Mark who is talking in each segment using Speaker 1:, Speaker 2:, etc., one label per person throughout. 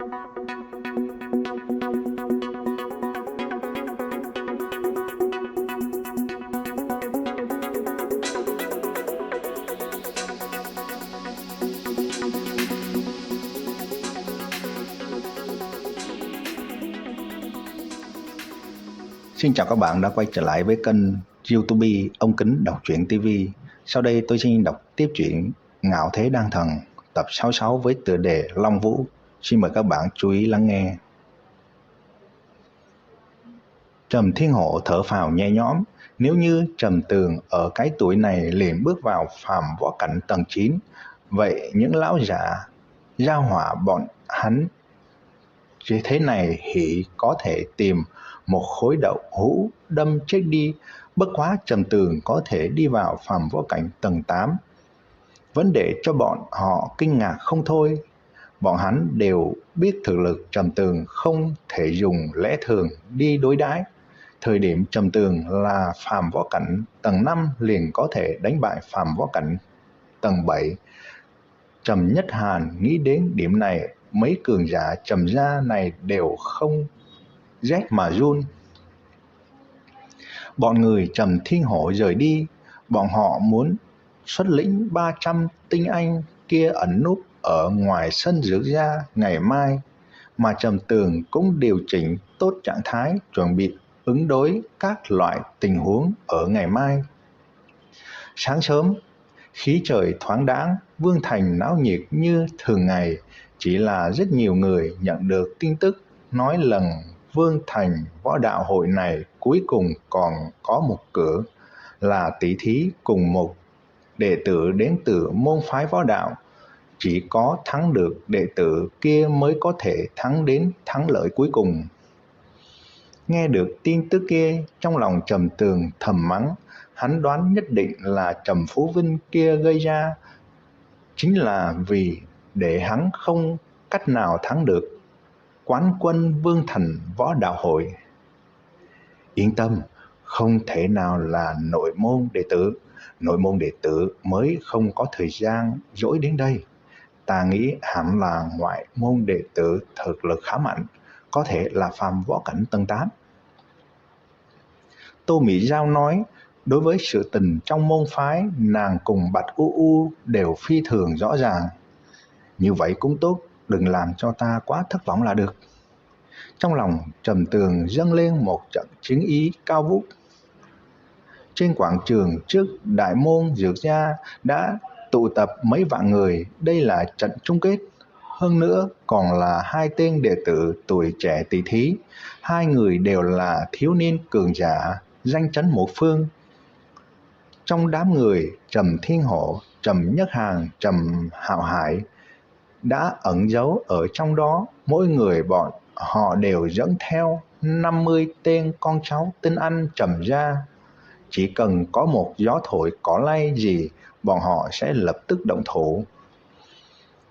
Speaker 1: Xin chào các bạn đã quay trở lại với kênh YouTube Ông Kính Đọc Truyện TV. Sau đây tôi xin đọc tiếp truyện Ngạo Thế Đan Thần tập 66 với tựa đề Long Vũ. Xin mời các bạn chú ý lắng nghe. Trầm Thiên Hộ thở phào nhẹ nhõm. Nếu như Trầm Tường ở cái tuổi này liền bước vào phàm võ cảnh tầng 9, vậy những lão giả gia hỏa bọn hắn chỉ thế này thì có thể tìm một khối đậu hũ đâm chết đi. Bất quá Trầm Tường có thể đi vào phàm võ cảnh tầng 8, vẫn để cho bọn họ kinh ngạc không thôi. Bọn hắn đều biết thực lực Trầm Tường không thể dùng lẽ thường đi đối đãi. Thời điểm Trầm Tường là phàm võ cảnh tầng 5 liền có thể đánh bại phàm võ cảnh tầng 7. Trầm Nhất Hàn nghĩ đến điểm này, mấy cường giả Trầm gia này đều không rét mà run. Bọn người Trầm Thiên Hổ rời đi, bọn họ muốn xuất lĩnh 300 tinh anh kia ẩn núp ở ngoài sân Dược gia ngày mai, mà Trầm Tường cũng điều chỉnh tốt trạng thái chuẩn bị ứng đối các loại tình huống ở ngày mai. Sáng sớm, khí trời thoáng đãng, Vương Thành náo nhiệt như thường ngày, chỉ là rất nhiều người nhận được tin tức nói lần Vương Thành võ đạo hội này cuối cùng còn có một cửa, là tỷ thí cùng một đệ tử đến từ môn phái võ đạo. Chỉ có thắng được đệ tử kia mới có thể thắng đến thắng lợi cuối cùng. Nghe được tin tức kia, trong lòng Trầm Tường thầm mắng, hắn đoán nhất định là Trầm Phú Vinh kia gây ra, chính là vì để hắn không cách nào thắng được quán quân Vương Thành võ đạo hội. Yên tâm, không thể nào là nội môn đệ tử mới không có thời gian dỗi đến đây. Ta nghĩ hẳn là ngoại môn đệ tử thực lực khá mạnh, có thể là phàm võ cảnh tầng 8. Tô Mỹ Giao nói, đối với sự tình trong môn phái, nàng cùng Bạch U U đều phi thường rõ ràng. Như vậy cũng tốt, đừng làm cho ta quá thất vọng là được. Trong lòng Trầm Tường dâng lên một trận chiến ý cao vút. Trên quảng trường trước đại môn Dược gia đã tụ tập mấy vạn người, đây là trận chung kết. Hơn nữa còn là hai tên đệ tử tuổi trẻ tỷ thí, hai người đều là thiếu niên cường giả, danh chấn một phương. Trong đám người, Trầm Thiên Hộ, Trầm Nhất Hàn, Trầm Hạo Hải đã ẩn giấu ở trong đó. Mỗi người bọn họ đều dẫn theo 50 tên con cháu tinh anh Trầm gia. Chỉ cần có một gió thổi cỏ lay gì, bọn họ sẽ lập tức động thủ.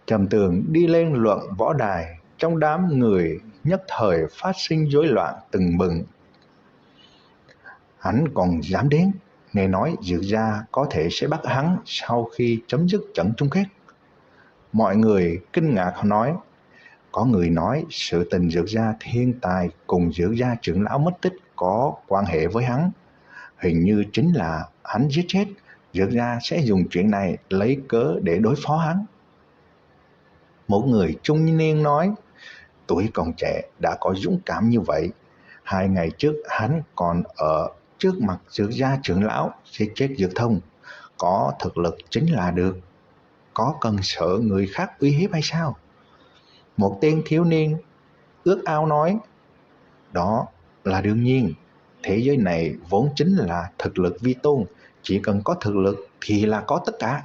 Speaker 1: Trầm Tường đi lên luận võ đài, trong đám người nhất thời phát sinh rối loạn từng bừng. Hắn còn dám đến, nghe nói Dược gia có thể sẽ bắt hắn sau khi chấm dứt trận chung kết. Mọi người kinh ngạc nói, có người nói sự tình Dược gia thiên tài cùng Dược gia trưởng lão mất tích có quan hệ với hắn. Hình như chính là hắn giết chết, Dược gia sẽ dùng chuyện này lấy cớ để đối phó hắn. Một người trung niên nói, tuổi còn trẻ đã có dũng cảm như vậy. 2 ngày trước hắn còn ở trước mặt Dược gia trưởng lão giết chết Dược Thông, có thực lực chính là được, có cần sợ người khác uy hiếp hay sao? Một tên thiếu niên ước ao nói, đó là đương nhiên, thế giới này vốn chính là thực lực vi tôn, chỉ cần có thực lực thì là có tất cả.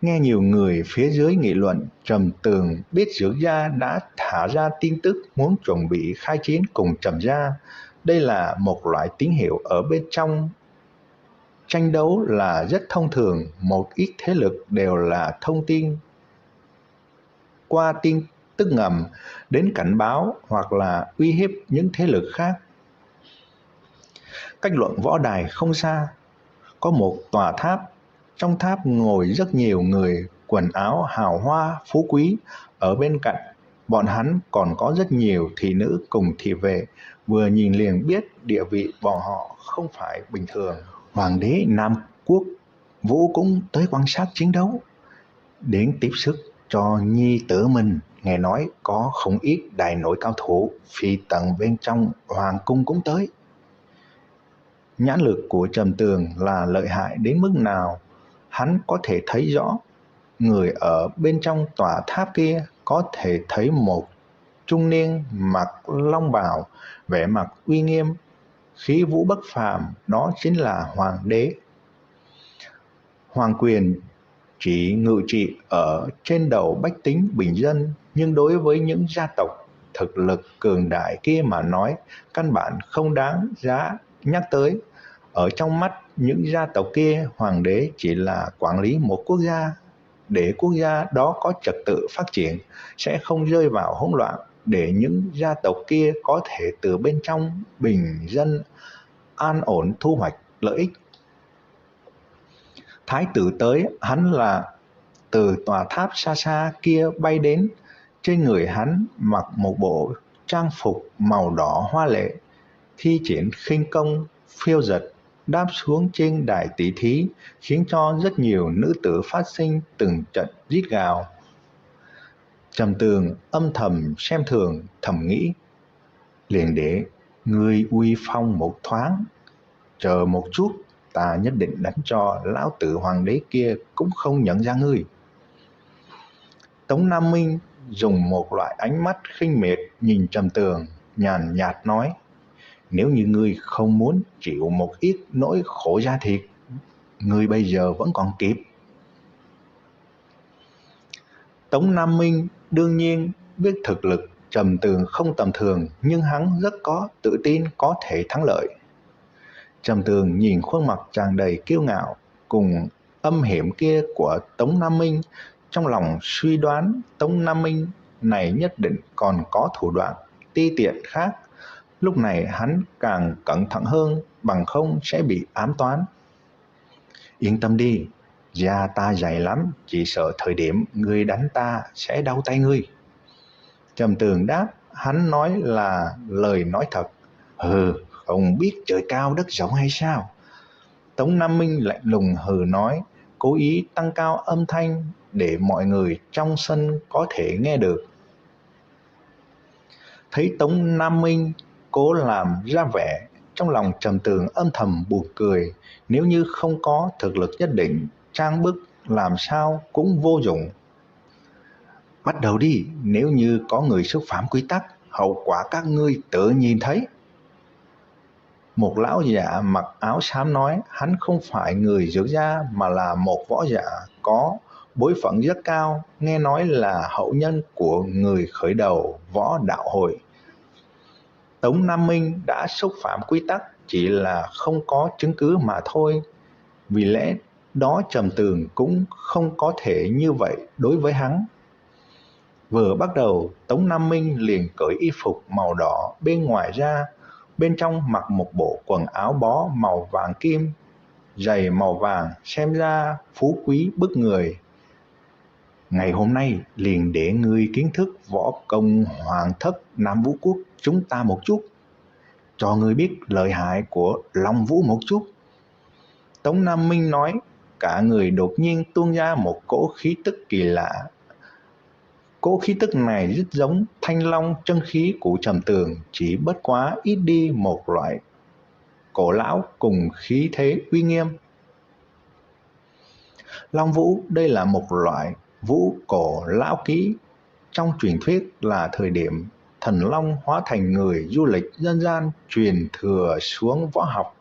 Speaker 1: Nghe nhiều người phía dưới nghị luận, Trầm Tường biết Dược gia đã thả ra tin tức muốn chuẩn bị khai chiến cùng Trầm gia. Đây là một loại tín hiệu ở bên trong tranh đấu là rất thông thường. Một ít thế lực đều là thông tin qua tin tức ngầm đến cảnh báo hoặc là uy hiếp những thế lực khác. Cách luận võ đài không xa, có một tòa tháp. Trong tháp ngồi rất nhiều người quần áo hào hoa phú quý. Ở bên cạnh Bọn hắn còn có rất nhiều thị nữ cùng thị vệ, vừa nhìn liền biết địa vị bọn họ không phải bình thường. Hoàng đế Nam Quốc Vũ cũng tới quan sát chiến đấu, đến tiếp sức cho nhi tử mình. Nghe nói có không ít đại nội cao thủ phi tận bên trong hoàng cung cũng tới. Nhãn lực của Trầm Tường là lợi hại đến mức nào, hắn có thể thấy rõ. Người ở bên trong tòa tháp kia có thể thấy một trung niên mặc long bào, vẻ mặt uy nghiêm, khí vũ bất phàm, đó chính là hoàng đế. Hoàng quyền chỉ ngự trị ở trên đầu bách tính bình dân, nhưng đối với những gia tộc thực lực cường đại kia mà nói, căn bản không đáng giá nhắc tới. Ở trong mắt những gia tộc kia, hoàng đế chỉ là quản lý một quốc gia. Để quốc gia đó có trật tự phát triển, sẽ không rơi vào hỗn loạn, để những gia tộc kia có thể từ bên trong bình dân an ổn thu hoạch lợi ích. Thái tử tới, hắn là từ tòa tháp xa xa kia bay đến. Trên người hắn mặc một bộ trang phục màu đỏ hoa lệ, thi triển khinh công phiêu dật, đáp xuống trên đài tỷ thí, khiến cho rất nhiều nữ tử phát sinh từng trận rít gào. Trầm Tường âm thầm xem thường, thầm nghĩ, liền để ngươi uy phong một thoáng, chờ một chút, ta nhất định đánh cho lão tử hoàng đế kia cũng không nhận ra ngươi. Tống Nam Minh dùng một loại ánh mắt khinh miệt nhìn Trầm Tường, nhàn nhạt nói, nếu như ngươi không muốn chịu một ít nỗi khổ da thịt, ngươi bây giờ vẫn còn kịp. Tống Nam Minh đương nhiên biết thực lực Trầm Tường không tầm thường, nhưng hắn rất có tự tin có thể thắng lợi. Trầm Tường nhìn khuôn mặt tràn đầy kiêu ngạo cùng âm hiểm kia của Tống Nam Minh, trong lòng suy đoán Tống Nam Minh này nhất định còn có thủ đoạn ti tiện khác. Lúc này hắn càng cẩn thận hơn, bằng không sẽ bị ám toán. Yên tâm đi, da ta dày lắm, chỉ sợ thời điểm ngươi đánh ta sẽ đau tay ngươi. Trầm Tường đáp, hắn nói là lời nói thật. Không biết trời cao đất rộng hay sao? Tống Nam Minh lạnh lùng hừ nói, cố ý tăng cao âm thanh để mọi người trong sân có thể nghe được. Thấy Tống Nam Minh cố làm ra vẻ, trong lòng Trầm Tường âm thầm buồn cười. Nếu như không có thực lực nhất định, trang bức làm sao cũng vô dụng. Bắt đầu đi, nếu như có người xúc phạm quy tắc, hậu quả các ngươi tự nhìn thấy. Một lão giả mặc áo xám nói, hắn không phải người Dược gia mà là một võ giả có bối phận rất cao, nghe nói là hậu nhân của người khởi đầu võ đạo hội. Tống Nam Minh đã xúc phạm quy tắc, chỉ là không có chứng cứ mà thôi. Vì lẽ đó Trầm Tường cũng không có thể như vậy đối với hắn. Vừa bắt đầu, Tống Nam Minh liền cởi y phục màu đỏ bên ngoài ra, bên trong mặc một bộ quần áo bó màu vàng kim, giày màu vàng, xem ra phú quý bức người. Ngày hôm nay liền để ngươi kiến thức võ công hoàng thất Nam Vũ Quốc chúng ta một chút, cho ngươi biết lợi hại của Long Vũ một chút. Tống Nam Minh nói, cả người đột nhiên tuôn ra một cỗ khí tức kỳ lạ. Cỗ khí tức này rất giống thanh long chân khí của Trầm Tường, chỉ bất quá ít đi một loại cổ lão cùng khí thế uy nghiêm. Long Vũ đây là một loại vũ cổ lão kỹ, trong truyền thuyết là thời điểm thần long hóa thành người du lịch dân gian truyền thừa xuống võ học.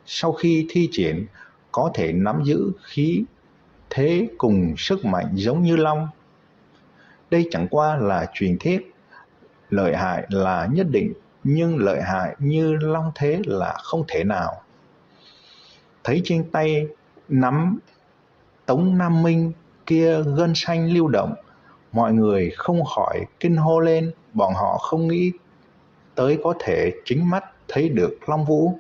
Speaker 1: Sau khi thi triển có thể nắm giữ khí thế cùng sức mạnh giống như long. Đây chẳng qua là truyền thuyết, lợi hại là nhất định, nhưng lợi hại như long thế là không thể nào. Thấy trên tay nắm Tống Nam Minh kia gân xanh lưu động, mọi người không khỏi kinh hô lên, bọn họ không nghĩ tới có thể chính mắt thấy được Long Vũ.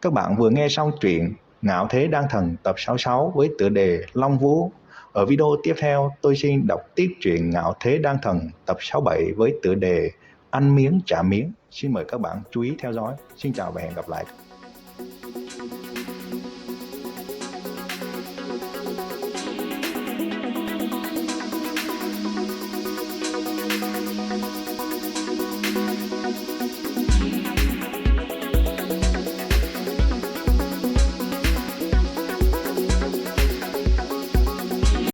Speaker 1: Các bạn vừa nghe xong truyện Ngạo Thế Đan Thần tập 66 với tựa đề Long Vũ. Ở video tiếp theo, tôi xin đọc tiếp truyện Ngạo Thế Đan Thần tập 67 với tựa đề Ăn miếng trả miếng. Xin mời các bạn chú ý theo dõi. Xin chào và hẹn gặp lại.